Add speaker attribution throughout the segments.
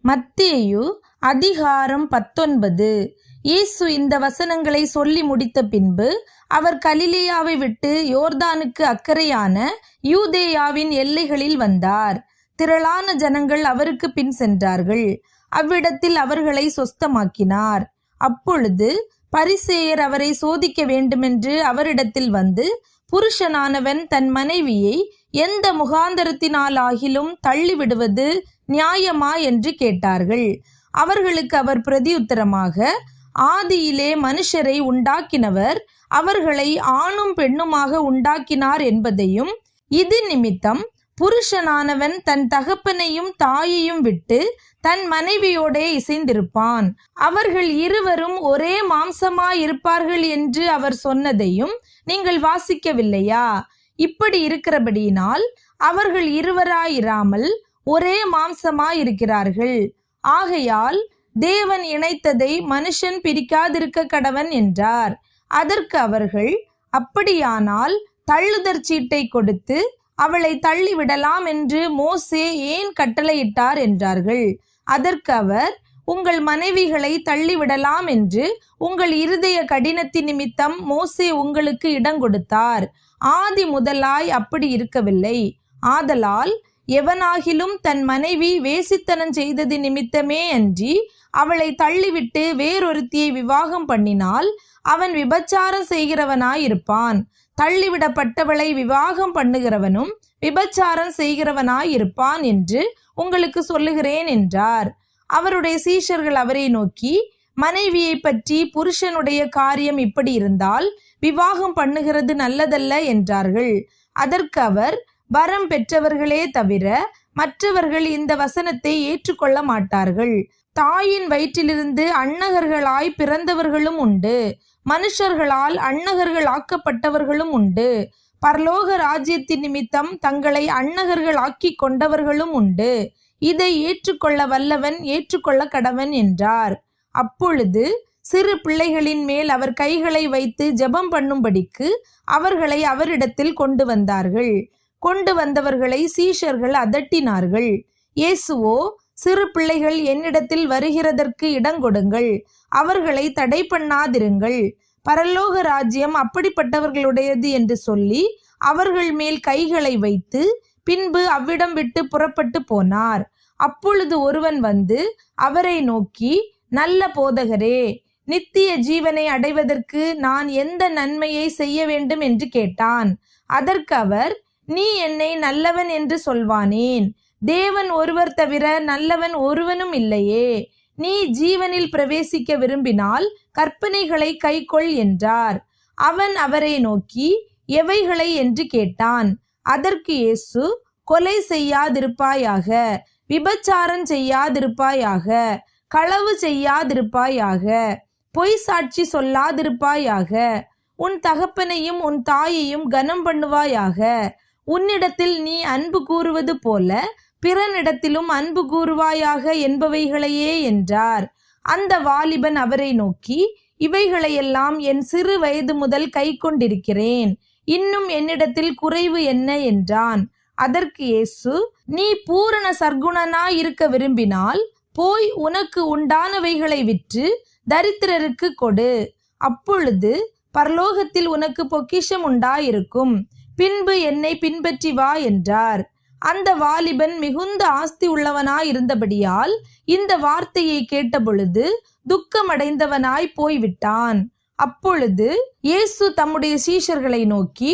Speaker 1: மத்தேயு அதிகாரம் 19. இயேசு இந்த வசனங்களை சொல்லி முடித்த பின்பு அவர் கலிலேயாவை விட்டு யோர்தானுக்கு அக்கறையான யூதேயாவின் எல்லைகளில் வந்தார். திரளான ஜனங்கள் அவருக்கு பின் சென்றார்கள். அவ்விடத்தில் அவர்களை சொஸ்தமாக்கினார். அப்பொழுது பரிசேயர் அவரை சோதிக்க வேண்டுமென்று அவரிடத்தில் வந்து, புருஷனானவன் தன் மனைவியை எந்த முகாந்தரத்தினாலாகிலும் தள்ளிவிடுவது நியாயமா என்று கேட்டார்கள். அவர்களுக்கு அவர் பிரதியுத்தரமாக, ஆதியிலே மனுஷரை உண்டாக்கினவர் அவர்களை ஆணும் பெண்ணுமாக உண்டாக்கினார் என்பதையும், இது நிமித்தம் புருஷனானவன் தன் தகப்பனையும் தாயையும் விட்டு தன் மனைவியோடே இசைந்திருப்பான், அவர்கள் இருவரும் ஒரே மாம்சமாயிருப்பார்கள் என்று அவர் சொன்னதையும் நீங்கள் வாசிக்கவில்லையா? இப்படி இருக்கிறபடியினால் அவர்கள் இருவராயிராமல் ஒரே மாம்சமாயிருக்கிறார்கள். ஆகையால் தேவன் இணைத்ததை மனுஷன் பிரிக்காதிருக்க கடவன் என்றார். அதற்கு அவர்கள், அப்படியானால் தள்ளுதற் சீட்டை கொடுத்து அவளை தள்ளிவிடலாம் என்று மோசே ஏன் கட்டளையிட்டார் என்றார்கள். அதற்கு அவர், உங்கள் மனைவிகளை தள்ளிவிடலாம் என்று உங்கள் இருதய கடினத்தின் நிமித்தம் மோசே உங்களுக்கு இடங்கொடுத்தார். ஆதி முதலாய் அப்படி இருக்கவில்லை. ஆதலால் எவனாகிலும் தன் மனைவி வேசித்தனம் செய்தது நிமித்தமே அன்றி அவளை தள்ளிவிட்டு வேறொருத்தியை விவாகம் பண்ணினால் அவன் விபச்சாரம் செய்கிறவனாயிருப்பான். தள்ளிவிடப்பட்டவளை விவாகம் பண்ணுகிறவனும் விபச்சாரம் செய்கிறவனாயிருப்பான் என்று உங்களுக்கு சொல்லுகிறேன் என்றார். அவருடைய சீஷர்கள் அவரை நோக்கி, மனைவியை பற்றி புருஷனுடைய காரியம் இப்படி இருந்தால் விவாகம் பண்ணுகிறது நல்லதல்ல என்றார்கள். அதற்கு அவர், வரம் பெற்றவர்களே தவிர மற்றவர்கள் இந்த வசனத்தை ஏற்றுக்கொள்ள மாட்டார்கள். தாயின் வயிற்றிலிருந்து அன்னகர்களாய் பிறந்தவர்களும் உண்டு, மனுஷர்களால் அன்னகர்கள் ஆக்கப்பட்டவர்களும் உண்டு, பரலோக ராஜ்யத்தின் நிமித்தம் தங்களை அன்னகர்கள் ஆக்கி கொண்டவர்களும் உண்டு. இதை ஏற்றுக்கொள்ள வல்லவன் ஏற்றுக்கொள்ள கடவன் என்றார். அப்பொழுது சிறு பிள்ளைகளின் மேல் அவர் கைகளை வைத்து ஜெபம் பண்ணும்படிக்கு அவர்களை அவரிடத்தில் கொண்டு வந்தார்கள். கொண்டு வந்தவர்களை சீஷர்கள் அதட்டினார்கள். இயேசுவோ, சிறு பிள்ளைகள் என்னிடத்தில் வருகிறதற்கு இடங்கொடுங்கள், அவர்களை தடை பண்ணாதிருங்கள், பரலோக ராஜ்யம் அப்படிப்பட்டவர்களுடையது என்று சொல்லி அவர்கள் மேல் கைகளை வைத்து பின்பு அவ்விடம் விட்டு புறப்பட்டு போனார். அப்பொழுது ஒருவன் வந்து அவரை நோக்கி, நல்ல போதகரே, நித்திய ஜீவனை அடைவதற்கு நான் எந்த நன்மையை செய்ய வேண்டும் என்று கேட்டான். அதற்கு அவர், நீ என்னை நல்லவன் என்று சொல்வானேன்? தேவன் ஒருவர் தவிர நல்லவன் ஒருவனும் இல்லையே. நீ ஜீவனில் பிரவேசிக்க விரும்பினால் கற்பனைகளை கைக்கொள் என்றார். அவன் அவரை நோக்கி, எவைகளை என்று கேட்டான். அதற்கு இயேசு, கொலை செய்யாதிருப்பாயாக, விபச்சாரம் செய்யாதிருப்பாயாக, களவு செய்யாதிருப்பாயாக, பொய் சாட்சி சொல்லாதிருப்பாயாக, உன் தகப்பனையும் உன் தாயையும் கனம் பண்ணுவாயாக, உன்னிடத்தில் நீ அன்பு கூறுவது போல பிறனிடத்திலும் அன்பு கூறுவாயாக என்பவைகளையே என்றார். அந்த வாலிபன் அவரை நோக்கி, இவைகளையெல்லாம் என் சிறு வயது முதல் கை கொண்டிருக்கிறேன், இன்னும் என்னிடத்தில் குறைவு என்ன என்றான். அதற்கு இயேசு, நீ பூரண சர்க்குணனாய் இருக்க விரும்பினால் போய் உனக்கு உண்டானவைகளை விற்று தரித்திரருக்கு கொடு, அப்பொழுது பரலோகத்தில் உனக்கு பொக்கிஷம் உண்டாயிருக்கும், பின்பு என்னை பின்பற்றி வா என்றார். அந்த வாலிபன் மிகுந்த ஆஸ்தி உள்ளவனாயிருந்தபடியால் இந்த வார்த்தையை கேட்டபொழுது துக்கமடைந்தவனாய் போய்விட்டான். அப்பொழுது இயேசு தம்முடைய சீஷர்களை நோக்கி,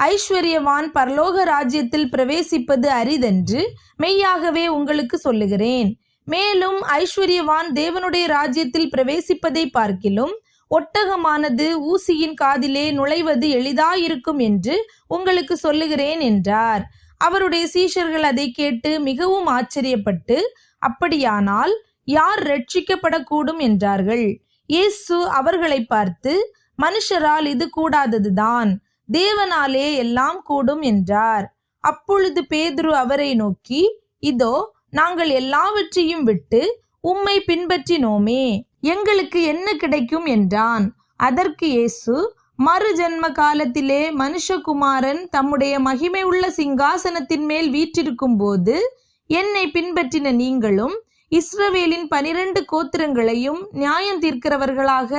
Speaker 1: ஐஸ்வர்யவான் பரலோக ராஜ்யத்தில் பிரவேசிப்பது அரிதென்று மெய்யாகவே உங்களுக்கு சொல்லுகிறேன். மேலும் ஐஸ்வர்யவான் தேவனுடைய ராஜ்யத்தில் பிரவேசிப்பதை பார்க்கிலும் ஒட்டகமானது ஊசியின் காதிலே நுழைவது எளிதாயிருக்கும் என்று உங்களுக்கு சொல்லுகிறேன் என்றார். அவருடைய சீஷர்கள் அதை கேட்டு மிகவும் ஆச்சரியப்பட்டு, அப்படியானால் யார் ரட்சிக்கப்படக்கூடும் என்றார்கள். இயேசு அவர்களை பார்த்து, மனுஷரால் இது கூடாததுதான், தேவனாலே எல்லாம் கூடும் என்றார். அப்பொழுது பேதுரு அவரை நோக்கி, இதோ நாங்கள் எல்லாவற்றையும் விட்டு உம்மை பின்பற்றினோமே, எங்களுக்கு என்ன கிடைக்கும் என்றான். அதற்கு இயேசு, மறு ஜென்ம காலத்திலே மனுஷகுமாரன் தம்முடைய மகிமை உள்ள சிங்காசனத்தின் மேல் வீற்றிருக்கும் போது என்னை பின்பற்றின நீங்களும் இஸ்ரவேலின் 12 கோத்திரங்களையும் நியாயம் தீர்க்கிறவர்களாக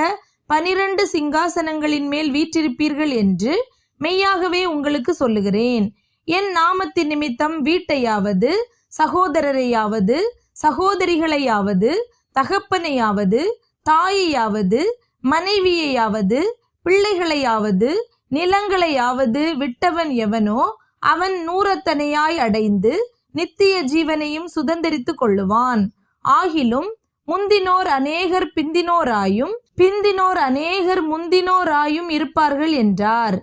Speaker 1: 12 சிங்காசனங்களின் மேல் வீற்றிருப்பீர்கள் என்று மெய்யாகவே உங்களுக்கு சொல்லுகிறேன். என் நாமத்தின் நிமித்தம் வீட்டையாவது, சகோதரரையாவது, சகோதரிகளையாவது, தகப்பனையாவது, தாயையாவது, மனைவியையாவது, பிள்ளைகளையாவது, நிலங்களையாவது விட்டவன் எவனோ அவன் 100 அடைந்து நித்திய ஜீவனையும் சுதந்தரித்துக் கொள்ளுவான். ஆகிலும் முந்தினோர் அநேகர் பிந்தினோராயும், பிந்தினோர் அநேகர் முந்தினோராயும் இருப்பார்கள் என்றார்.